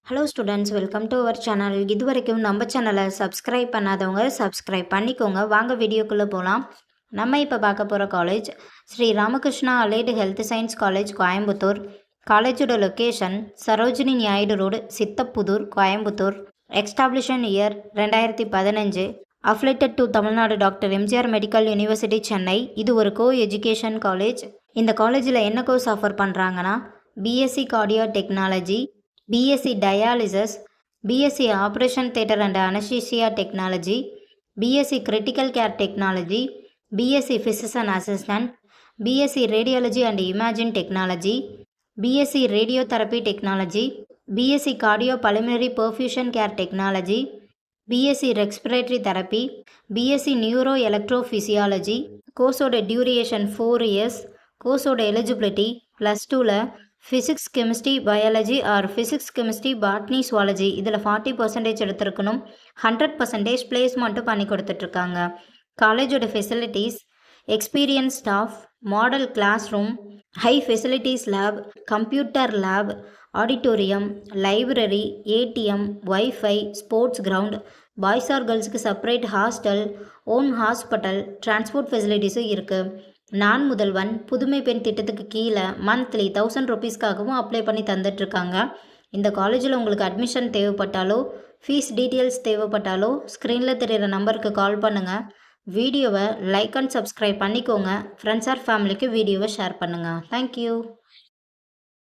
Hello students, welcome to our channel. இது வரைக்கும் நம்ம சேனலை சப்ஸ்கிரைப் பண்ணாதவங்க சப்ஸ்கிரைப் பண்ணிக்கோங்க. வாங்க வீடியோக்குள்ளே போகலாம். நம்ம இப்போ பார்க்க போகிற college Sri Ramakrishna allied health science college, Coimbatore. காலேஜோட location Sarojini Naidu road, Siddhapudur, Coimbatore. Establishment year 2015. Affiliated to Tamil Nadu doctor MGR medical university, Chennai. இது ஒரு கோ எஜுகேஷன் காலேஜ். இந்த காலேஜில் என்ன கோர்ஸ் ஆஃபர் பண்ணுறாங்கன்னா BSc cardio technology, BSc dialysis, BSc operation theatre and anaesthesia technology, BSc critical care technology, BSc physician assistant, BSc radiology and imaging technology, BSc radiotherapy technology, BSc cardio pulmonary perfusion care technology, BSc respiratory therapy, BSc neuro electrophysiology. கோர்ஸோட duration 4 years. கோர்ஸோட eligibility +2ல் physics, chemistry, biology or physics, chemistry, botany, zoology இதில் 40% எடுத்திருக்கணும். 100% பிளேஸ்மெண்ட்டும் பண்ணி கொடுத்துட்ருக்காங்க. காலேஜோட facilities: experience staff, model class room, high facilities lab, computer lab, auditorium, library, ATM, wifi, sports ground, boys or கேர்ள்ஸுக்கு separate hostel, own hospital, transport ஃபெசிலிட்டிஸும் இருக்குது. நான் முதல்வன் புதுமை பெண் திட்டத்துக்கு கீழே மந்த்லி 1000 ருபீஸ்க்காகவும் அப்ளை பண்ணி தந்துட்டுருக்காங்க. இந்த காலேஜில் உங்களுக்கு அட்மிஷன் தேவைப்பட்டாலோ ஃபீஸ் டீட்டெயில்ஸ் தேவைப்பட்டாலோ ஸ்க்ரீனில் தெரிகிற நம்பருக்கு கால் பண்ணுங்கள். வீடியோவை லைக் அண்ட் சப்ஸ்கிரைப் பண்ணிக்கோங்க. ஃப்ரெண்ட்ஸ் ஆர் ஃபேமிலிக்கு வீடியோவை ஷேர் பண்ணுங்கள். தேங்க்யூ.